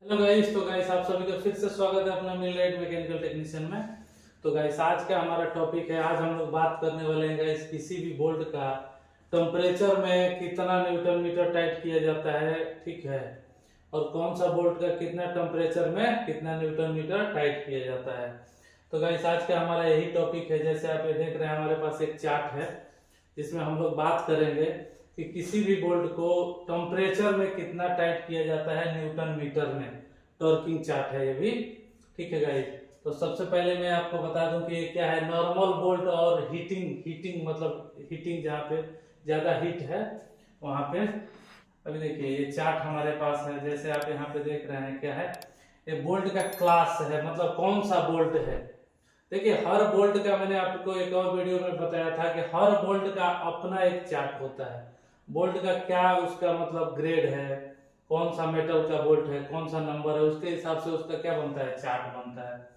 Hello guys, तो guys आप सभी का फिर से स्वागत है अपना मिलराइट मैकेनिकल टेक्नीशियन में। तो गाइस आज का हमारा टॉपिक है, आज हम लोग बात करने वाले हैं गाइस किसी भी बोल्ट का टेम्परेचर में कितना न्यूटन मीटर टाइट किया जाता है, ठीक है, और कौन सा बोल्ट का कितना टेम्परेचर में कितना न्यूटन मीटर टाइट किया जाता है। तो गाइस आज का हमारा यही टॉपिक है। जैसे आप ये देख रहे हैं, हमारे पास एक चार्ट है जिसमें हम लोग बात करेंगे कि किसी भी बोल्ट को टेम्परेचर में कितना टाइट किया जाता है न्यूटन मीटर में। टॉर्किंग चार्ट है ये भी, ठीक है गाइस। तो सबसे पहले मैं आपको बता दूं कि ये क्या है, नॉर्मल बोल्ट और हीटिंग मतलब हीटिंग जहाँ पे ज्यादा हीट है वहां पे। अभी देखिए ये चार्ट हमारे पास है, जैसे आप यहाँ पे देख रहे हैं क्या है, ये बोल्ट का क्लास है, मतलब कौन सा बोल्ट है। देखिए हर बोल्ट का, मैंने आपको एक और वीडियो में बताया था कि हर बोल्ट का अपना एक चार्ट होता है। बोल्ट का क्या उसका मतलब ग्रेड है, कौन सा मेटल का बोल्ट है, कौन सा नंबर है, उसके हिसाब से उसका क्या बनता है, चार्ट बनता है।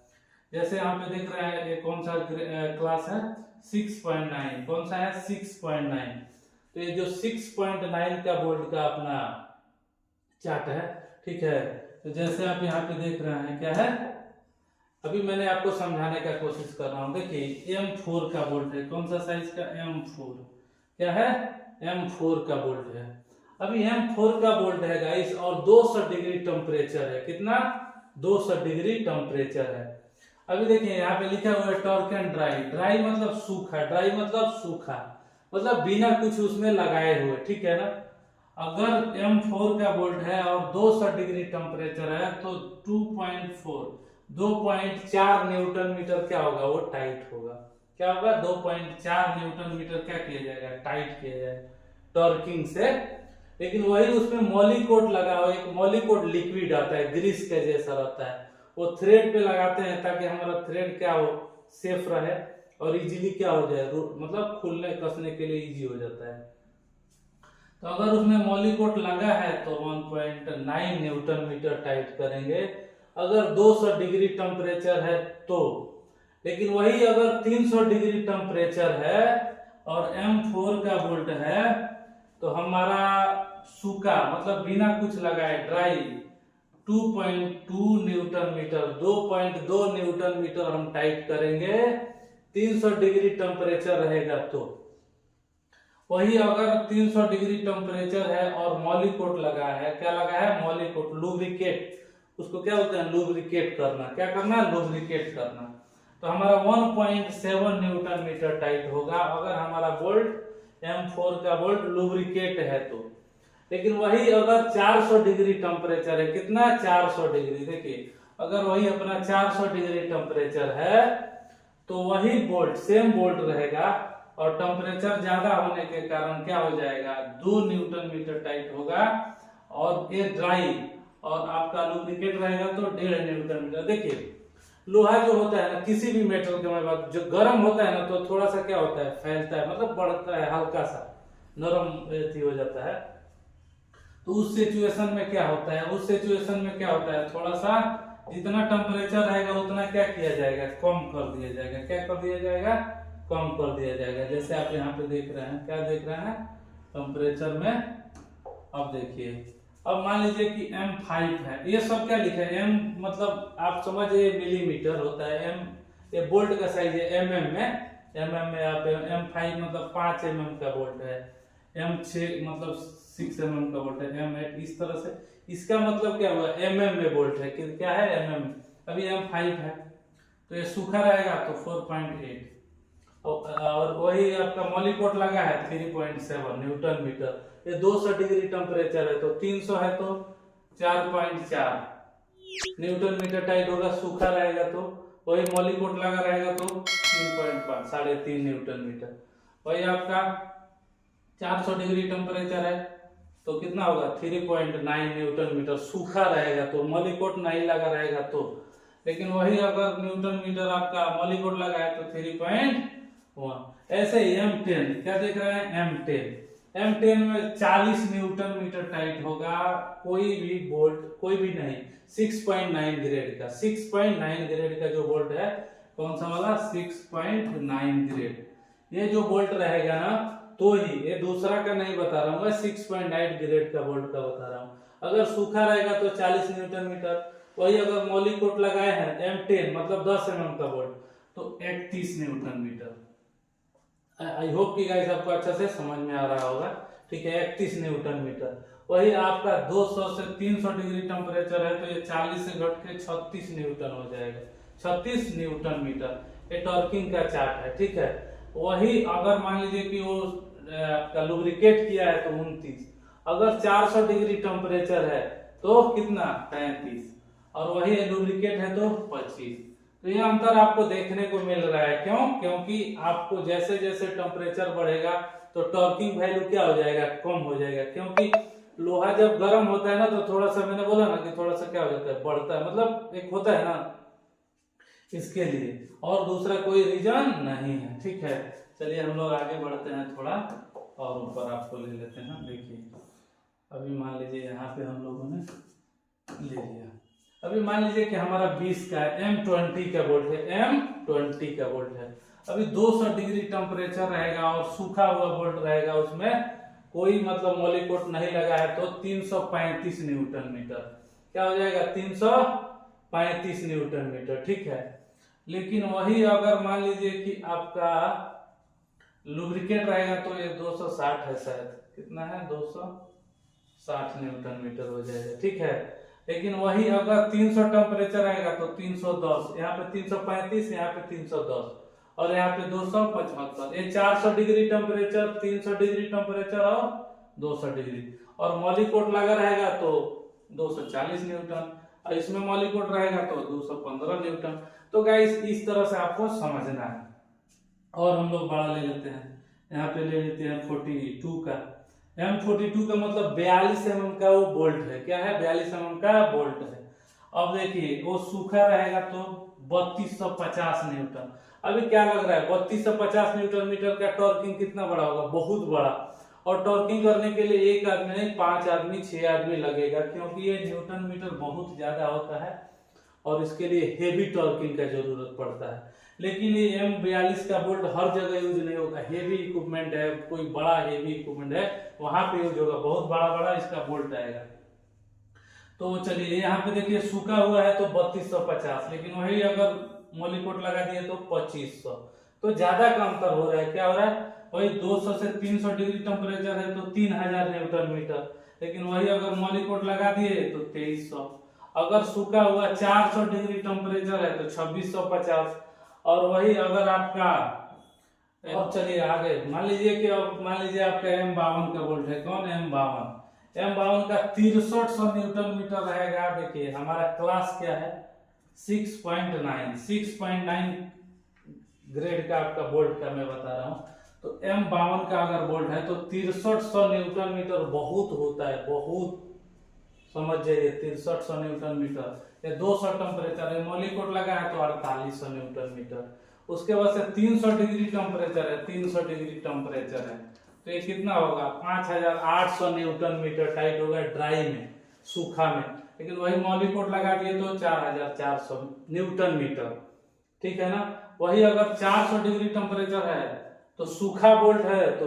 जैसे यहाँ पे देख रहे हैं ये कौन सा क्लास है, 6.9। कौन सा है, 6.9। तो ये जो 6.9 का बोल्ट का अपना चार्ट है, ठीक है। तो जैसे आप यहाँ पे देख रहे हैं क्या है, अभी मैंने आपको समझाने का कोशिश कर रहा हूँ। देखिए M4 का बोल्ट है, कौन सा साइज का, M4 क्या है, M4 का बोल्ट है। अभी M4 का बोल्ट है गाइस और 200 डिग्री टेम्परेचर है। कितना, 200 डिग्री टेम्परेचर है। अभी देखिए यहाँ पे लिखा हुआ है टॉर्क एंड ड्राई। ड्राई मतलब सूखा, ड्राई मतलब सूखा, मतलब बिना कुछ उसमें लगाए हुए, ठीक है ना। अगर M4 का बोल्ट है और 200 डिग्री टेम्परेचर है तो 2.4 न्यूटन मीटर क्या होगा, वो टाइट होगा। क्या होगा, 2.4 न्यूटन मीटर क्या किया जाएगा, टाइट किया जाएगा टॉर्किंग से। लेकिन वही उसमें मॉलिकोट लगा हुआ, एक मॉलिकोट लिक्विड आता है, ग्रीस के जैसा रहता है, वो थ्रेड पे लगाते हैं ताकि हमारा थ्रेड क्या हो, सेफ रहे और इजीली क्या हो जाए, मतलब खुलने कसने के लिए इजी हो जाता है। तो अगर उसमें मॉलिकोट लगा है तो 1.9 न्यूटन मीटर टाइट करेंगे, अगर 200 डिग्री टेम्परेचर है तो। लेकिन वही अगर 300 डिग्री टेम्परेचर है और M4 का बोल्ट है तो हमारा सूखा मतलब बिना कुछ लगाए dry 2.2 newton metre, 2.2 newton metre हम टाइट करेंगे 300 डिग्री टेम्परेचर रहेगा तो। वही अगर 300 डिग्री टेम्परेचर है और मॉलिकोट लगा है, क्या लगा है, मॉलिकोट, लुब्रिकेट, उसको क्या होता है, लुब्रिकेट करना। क्या करना है, लुब्रिकेट करना। तो हमारा 1.7 न्यूटन मीटर टाइट होगा अगर हमारा बोल्ट M4 का बोल्ट लुब्रिकेट है तो। लेकिन वही अगर 400 डिग्री टेम्परेचर है, कितना, 400 डिग्री। देखिए अगर वही अपना 400 डिग्री टेम्परेचर है तो वही बोल्ट, सेम बोल्ट रहेगा और टेम्परेचर ज्यादा होने के कारण क्या हो जाएगा, 2 न्यूटन मीटर टाइट होगा और ये ड्राई, और आपका लुब्रिकेट रहेगा तो 1.5 न्यूटन मीटर। देखिए लोहा जो होता है ना, किसी भी मेटल के मैं बात, जो गर्म होता है ना तो थोड़ा सा क्या होता है, फैलता है, मतलब बढ़ता है, हल्का सा नरम हो जाता है। तो उस सिचुएशन में क्या होता है, उस सिचुएशन में क्या होता है, थोड़ा सा जितना टेम्परेचर रहेगा उतना क्या किया जाएगा, कम कर दिया जाएगा। क्या कर दिया जाएगा, कम कर दिया जाएगा। जैसे आप यहाँ पे देख रहे हैं, क्या देख रहे हैं, टेम्परेचर में। अब देखिए, अब मान लीजिए कि M5 है, ये सब क्या लिखा है, M मतलब आप समझिए मिलीमीटर होता है, M ये बोल्ट का साइज है, mm में, आप M5 मतलब 5 mm का बोल्ट है, M6 मतलब 6 mm का बोल्ट है, M8 इस तरह से। इसका मतलब क्या हुआ, mm में बोल्ट है, क्या है, mm। अभी M5 है तो ये सूखा रहेगा तो 4.8 और वही आपका मॉलिकोट लगा है 3.7 न्यूटन मीटर। ये 200 डिग्री टेम्परेचर है तो 300 है तो 4.4 न्यूटन मीटर टाइट होगा, सूखा रहेगा तो। वही मॉलिकोट लगा रहेगा तो 3.5, 3.5 न्यूटन मीटर। वही आपका 400 डिग्री टेम्परेचर है तो कितना होगा, 3.9 न्यूटन मीटर, सूखा रहेगा तो, मॉलिकोट नहीं लगा रहेगा तो। लेकिन वही अगर न्यूटन मीटर आपका मॉलिकोट लगा है तो 3.1। ऐसे ही M10, क्या देख रहे हैं, M10 में 40 न्यूटन मीटर टाइट होगा। कोई भी बोल्ट, कोई भी नहीं, 6.9 ग्रेड का, 6.9 ग्रेड का जो बोल्ट है, कौन सा वाला, 6.9 ग्रेड, ये जो बोल्ट रहेगा ना तो ही, ये दूसरा का नहीं बता रहा हूँ मैं, 6.9 ग्रेड का बोल्ट का बता रहा हूँ। अगर सूखा रहेगा तो 40 न्यूटन मीटर। वही अगर मॉली कोट लगाए हैं M10 मतलब 10 mm का बोल्ट तो 31 न्यूटन मीटर। आई होप कि गाइस आपको अच्छा से समझ में आ रहा होगा। ठीक है, 31 न्यूटन मीटर। वही आपका 200 से 300 डिग्री टेम्परेचर है तो ये 40 से घट के 36 न्यूटन हो जाएगा, 36 न्यूटन मीटर। ये टॉर्किंग का चार्ट है। ठीक है, वही अगर मान लीजिए कि वो आपका लुब्रिकेट किया है तो 29, अगर 400 डिग्री टेम्परेचर है तो कितना 35, और वही लुब्रिकेट है तो 25। तो ये अंतर आपको देखने को मिल रहा है। क्यों? क्योंकि आपको जैसे जैसे टेम्परेचर बढ़ेगा तो टॉर्किंग वैल्यू क्या हो जाएगा, कम हो जाएगा। क्योंकि लोहा जब गर्म होता है ना तो थोड़ा सा, मैंने बोला ना कि थोड़ा सा क्या हो जाता है, बढ़ता है, मतलब एक होता है ना, इसके लिए, और दूसरा कोई रीजन नहीं है। ठीक है, चलिए हम लोग आगे बढ़ते हैं थोड़ा और ऊपर आपको ले लेते हैं। देखिए अभी मान लीजिए यहाँ पे हम लोगों ने ले लिया, अभी मान लीजिए कि हमारा 20 का M20 का बोल्ट है, M20 का बोल्ट है। अभी 200 डिग्री टेम्परेचर रहेगा और सूखा हुआ बोल्ट रहेगा, उसमें कोई मतलब मॉलिकोट नहीं लगा है तो 335 न्यूटन मीटर क्या हो जाएगा, 335 न्यूटन मीटर। ठीक है, लेकिन वही अगर मान लीजिए कि आपका लुब्रिकेट रहेगा तो ये 260 है, शायद कितना है, 260 न्यूटन मीटर हो जाएगा। ठीक है, लेकिन वही अगर 300 टेम्परेचर आएगा तो 310, यहाँ पे 335, यहाँ पे 310 और यहाँ पे 275। ये 400 डिग्री टेम्परेचर, 300 डिग्री टेम्परेचर और 200 डिग्री, और मॉलिकोट लगा रहेगा तो 240 न्यूटन, और इसमें मॉलिकोट रहेगा तो 215 न्यूटन। तो गाइस इस तरह से आपको समझना है। और हम लोग बड़ा ले लेते हैं, यहाँ पे ले लेते हैं 42 का। M42 का मतलब 42 mm का वो बोल्ट है। क्या है, 42 mm का बोल्ट है। अब देखिए वो सूखा रहेगा तो 3250 न्यूटन। अभी क्या लग रहा है, 3250 न्यूटन मीटर का टॉर्किंग कितना बड़ा होगा, बहुत बड़ा। और टॉर्किंग करने के लिए एक आदमी नहीं, 5 आदमी 6 आदमी लगेगा, क्योंकि ये न्यूटन मीटर बहुत ज्यादा होता है और इसके लिए हेवी टॉर्किंग का जरूरत पड़ता है। लेकिन ये M42 का बोल्ट हर जगह यूज नहीं होगा। हेवी इक्विपमेंट है, कोई बड़ा हेवी इक्विपमेंट है, वहां पे यूज होगा, बहुत बड़ा बड़ा इसका बोल्ट आएगा। तो चलिए यहाँ पे देखिए सूखा हुआ है तो 3250, लेकिन वही अगर मॉलिकोट लगा दिए तो 2500। तो ज्यादा का अंतर हो रहा है। क्या हो रहा है, वही 200 से 300 डिग्री टेम्परेचर है तो 3000 न्यूटन मीटर, लेकिन वही अगर मॉलिकोट लगा दिए तो 2300। अगर सूखा हुआ 400 डिग्री टेम्परेचर है तो 2650, और वही अगर आपका, अब चलिए आगे मान लीजिए कि अब मान लीजिए आपका M52 का बोल्ट है। कौन, M52 का 6300 न्यूटन मीटर रहेगा। देखिए हमारा क्लास क्या है, 6.9 ग्रेड का आपका बोल्ट का मैं बता रहा हूँ। तो M52 का अगर बोल्ट है तो 6300 न्यूटन मीटर बहुत होता है, बहुत, समझ जाइए 6300 न्यूटन मीटर। ये 200 टेम्परेचर है, मॉलिकोट लगा है तो 4800 न्यूटन मीटर। उसके बाद से 300 डिग्री टेम्परेचर है, 300 डिग्री टेम्परेचर है तो ये कितना होगा, 5800 न्यूटन मीटर टाइट होगा ड्राई में, सूखा में। लेकिन वही मॉलिकोट लगा दिए तो 4400 न्यूटन मीटर। ठीक है ना, वही अगर 400 डिग्री टेम्परेचर है तो सूखा बोल्ट है तो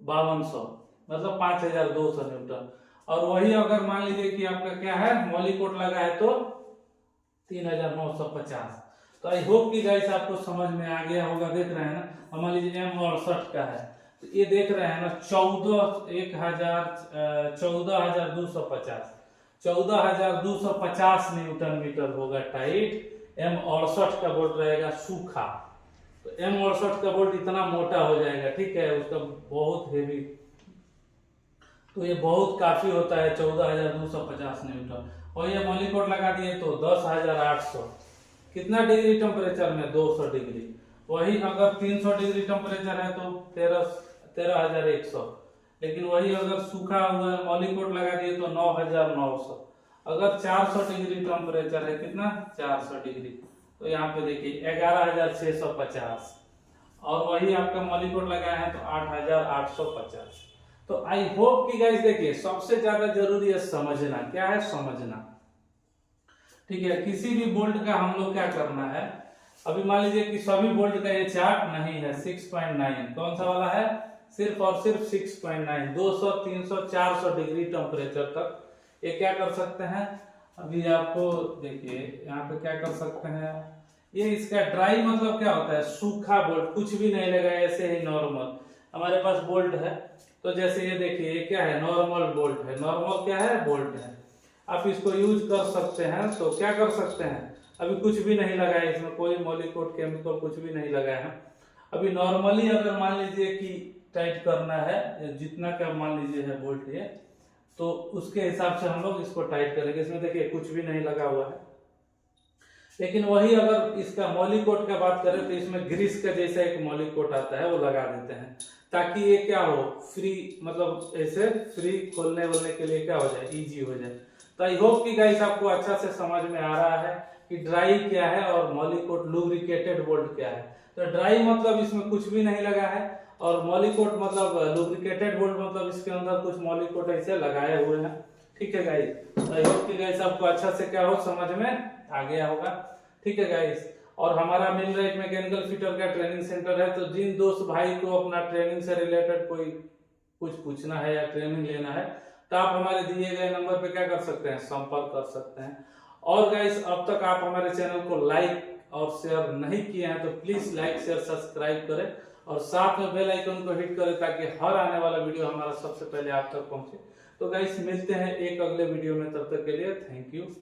5200 मतलब 5200 न्यूटन। और वही अगर मान लीजिए कि आपका क्या है, मॉलिकोट लगा है तो 3950। तो आई होप कि गाइस आपको समझ में आ गया होगा। देख रहे हैं ना, मान लीजिए M68 का है तो ये देख रहे हैं ना 14250 न्यूटन मीटर होगा टाइट। M68 का बोल्ट रहेगा सूखा, तो M68 का बोल्ट इतना मोटा हो जाएगा। ठीक है, उसका बहुत हेवी, तो ये बहुत काफी होता है 14250 न्यूटन। और ये मॉलिकोट लगा दिए तो 10800, कितना डिग्री टेम्परेचर में, 200 डिग्री। वही अगर 300 डिग्री टेम्परेचर है तो 13100, लेकिन वही अगर सूखा हुआ मॉलिकोट लगा दिए तो 9900। अगर 400 डिग्री टेम्परेचर है, कितना, 400 डिग्री, तो यहाँ पे देखिए 11650, और वही आपका मॉलिकोट लगाया है तो 8850। तो आई होप कि गाइस देखिए सबसे ज्यादा जरूरी है समझना। क्या है, समझना। ठीक है, किसी भी बोल्ट का हम लोग क्या करना है, अभी मान लीजिए कि सभी बोल्ट का ये चार्ट नहीं है 6.9, कौन सा वाला है, सिर्फ और सिर्फ 6.9, 200 300 400 डिग्री टेम्परेचर तक ये क्या कर सकते हैं, अभी आपको देखिए यहाँ पे क्या कर सकते हैं, ये इसका ड्राई मतलब क्या होता है, सूखा बोल्ट, कुछ भी नहीं लगा ऐसे ही नॉर्मल हमारे पास बोल्ट है। तो जैसे ये देखिए ये क्या है, नॉर्मल बोल्ट है, नॉर्मल क्या है, बोल्ट है। आप इसको यूज कर सकते हैं, तो क्या कर सकते हैं, अभी कुछ भी नहीं लगा है इसमें, कोई मॉलिक्यूट केमिकल कुछ भी नहीं लगा है। अभी नॉर्मली अगर मान लीजिए कि टाइट करना है, जितना का मान लीजिए है बोल्ट ये, तो उसके हिसाब से हम लोग इसको टाइट करेंगे। इसमें देखिए कुछ भी नहीं लगा हुआ है। लेकिन वही अगर इसका मॉलिक्यूट का बात करें तो इसमें ग्रीस का जैसा एक मॉलिक्यूट आता है वो लगा देते हैं, ताकि ये क्या हो, फ्री मतलब ऐसे फ्री खोलने वोलने के लिए क्या हो जाए, इजी हो जाए। तो आई होप कि गाइस आपको अच्छा से समझ में आ रहा है कि ड्राई क्या है और मॉलिक्यूट लुब्रिकेटेड बोल्ट क्या है। तो ड्राई मतलब इसमें कुछ भी नहीं लगा है, और मॉलिक्यूट मतलब लुब्रिकेटेड बोल्ट मतलब इसके अंदर कुछ मॉलिक्यूट ऐसे लगाए हुए हैं। ठीक है गाइस, आई होप कि गाइस आपको अच्छा से क्या हो समझ में आ गया होगा। ठीक है गाइस, और हमारा मिलराइट मैकेनिकल फिटर का ट्रेनिंग सेंटर है, तो जिन दोस्त भाई को अपना ट्रेनिंग से रिलेटेड कोई कुछ पूछना है या ट्रेनिंग लेना है, तो आप हमारे दिए गए नंबर पे क्या कर सकते हैं, संपर्क कर सकते हैं। और गाइस अब तक आप हमारे चैनल को लाइक और शेयर नहीं किए हैं तो प्लीज लाइक शेयर सब्सक्राइब करें, और साथ में बेल आइकन को हिट करें ताकि हर आने वाला वीडियो हमारा सबसे पहले आप तक पहुंचे। तो गाइस मिलते हैं एक अगले वीडियो में, तब तक के लिए थैंक यू।